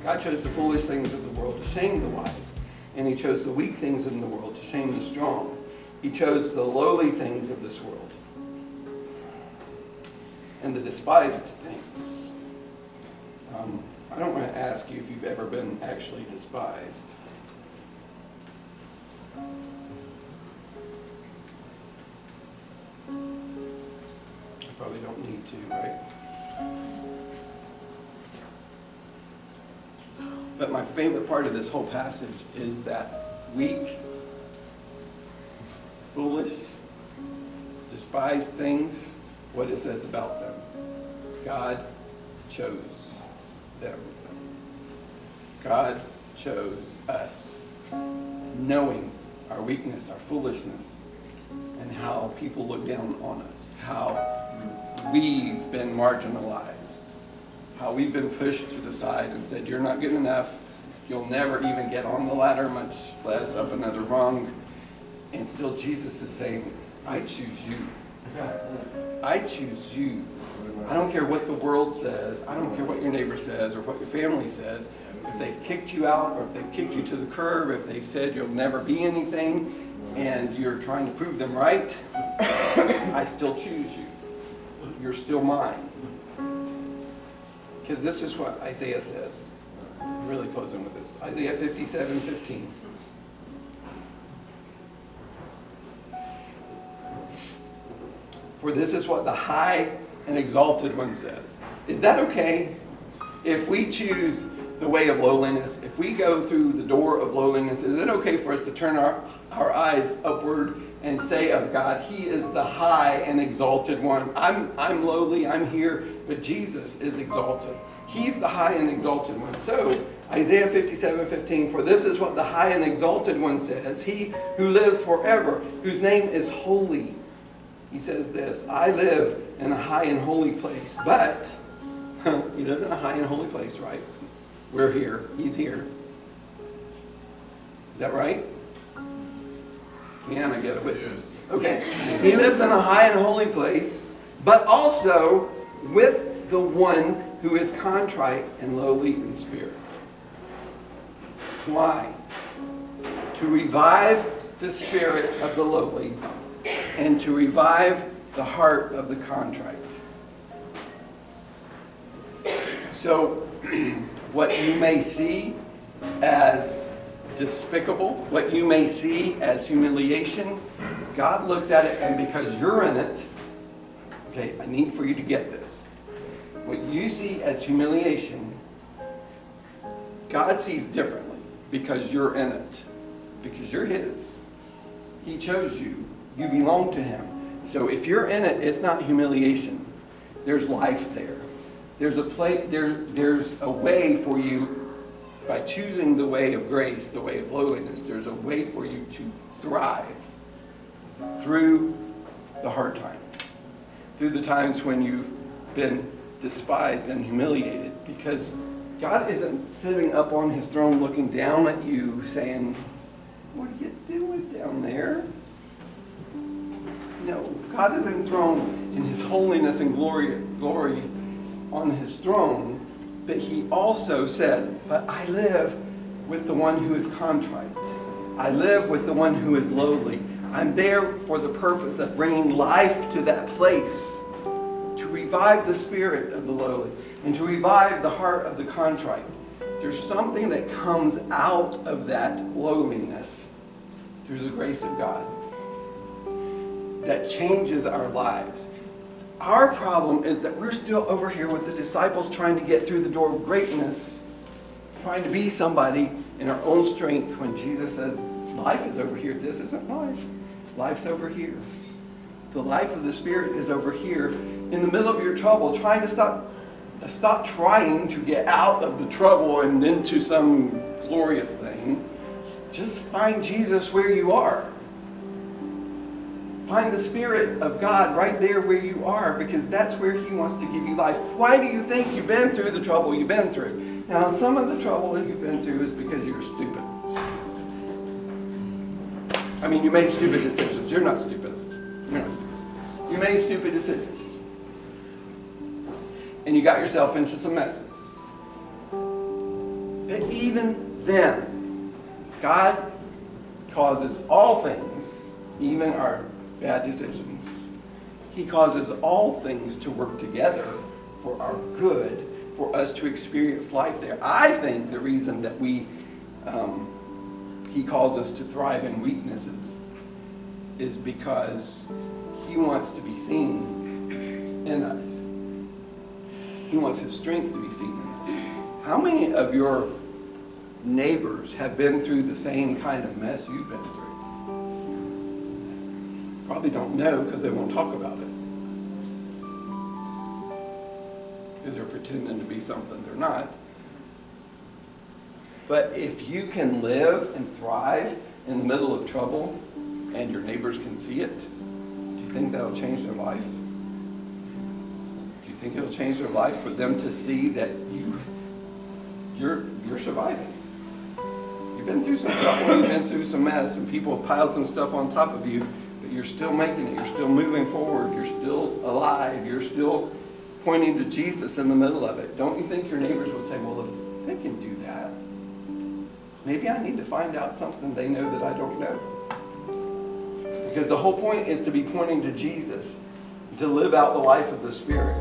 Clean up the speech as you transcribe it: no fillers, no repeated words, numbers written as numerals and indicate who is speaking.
Speaker 1: God chose the foolish things of the world to shame the wise. And he chose the weak things in the world to shame the strong. He chose the lowly things of this world and the despised things. I don't want to ask you if you've ever been actually despised. I probably don't need to, right? But my favorite part of this whole passage is that weak, foolish, despised things, what it says about them. God chose them. God chose us, knowing our weakness, our foolishness, and how people look down on us, how we've been marginalized, how we've been pushed to the side and said, you're not good enough, you'll never even get on the ladder, much less up another rung. And still Jesus is saying, I choose you. I choose you. I don't care what the world says. I don't care what your neighbor says or what your family says. If they've kicked you out or if they've kicked you to the curb, if they've said you'll never be anything and you're trying to prove them right, I still choose you. You're still mine. Because this is what Isaiah says. I'm really closing with this. Isaiah 57:15. For this is what the high and exalted one says. Is that okay? If we choose the way of lowliness, if we go through the door of lowliness, is it okay for us to turn our eyes upward and say of God, He is the high and exalted one. I'm lowly, I'm here, but Jesus is exalted. He's the high and exalted one. So, Isaiah 57:15, for this is what the high and exalted one says, He who lives forever, whose name is holy. He says this, I live in a high and holy place, but He lives in a high and holy place, right? We're here. He's here. Is that right? Can I get a witness? Okay. He lives in a high and holy place, but also with the one who is contrite and lowly in spirit. Why? To revive the spirit of the lowly and to revive the heart of the contrite. So, what you may see as despicable, what you may see as humiliation, God looks at it, and because you're in it, okay, I need for you to get this. What you see as humiliation, God sees differently because you're in it. Because you're His. He chose you. You belong to Him. So if you're in it, it's not humiliation. There's life there. There's a way for you, by choosing the way of grace, the way of lowliness, there's a way for you to thrive through the hard times. Through the times when you've been despised and humiliated. Because God isn't sitting up on His throne looking down at you saying, what are you doing down there? No, God is enthroned in His holiness and glory on His throne, but He also says, but I live with the one who is contrite. I live with the one who is lowly. I'm there for the purpose of bringing life to that place, to revive the spirit of the lowly and to revive the heart of the contrite. There's something that comes out of that lowliness through the grace of God that changes our lives. Our problem is that we're still over here with the disciples trying to get through the door of greatness, trying to be somebody in our own strength when Jesus says, life is over here. This isn't life. Life's over here. The life of the Spirit is over here in the middle of your trouble, trying to stop trying to get out of the trouble and into some glorious thing. Just find Jesus where you are. Find the Spirit of God right there where you are, because that's where He wants to give you life. Why do you think you've been through the trouble you've been through? Now, some of the trouble that you've been through is because you're stupid. I mean, you made stupid decisions. You're not stupid. You're not stupid. You made stupid decisions. And you got yourself into some messes. even then, God causes all things, even our bad decisions, He causes all things to work together for our good, for us to experience life there. I think the reason that He calls us to thrive in weaknesses is because He wants to be seen in us. He wants His strength to be seen in us. How many of your neighbors have been through the same kind of mess you've been through? Probably don't know because they won't talk about it. Because they're pretending to be something they're not. But if you can live and thrive in the middle of trouble and your neighbors can see it, do you think that'll change their life? Do you think it'll change their life for them to see that you're surviving? You've been through some trouble, you've been through some mess, and people have piled some stuff on top of you, but you're still making it, you're still moving forward, you're still alive, you're still pointing to Jesus in the middle of it. Don't you think your neighbors will say, well, if they can do that, maybe I need to find out something they know that I don't know? Because the whole point is to be pointing to Jesus, to live out the life of the Spirit.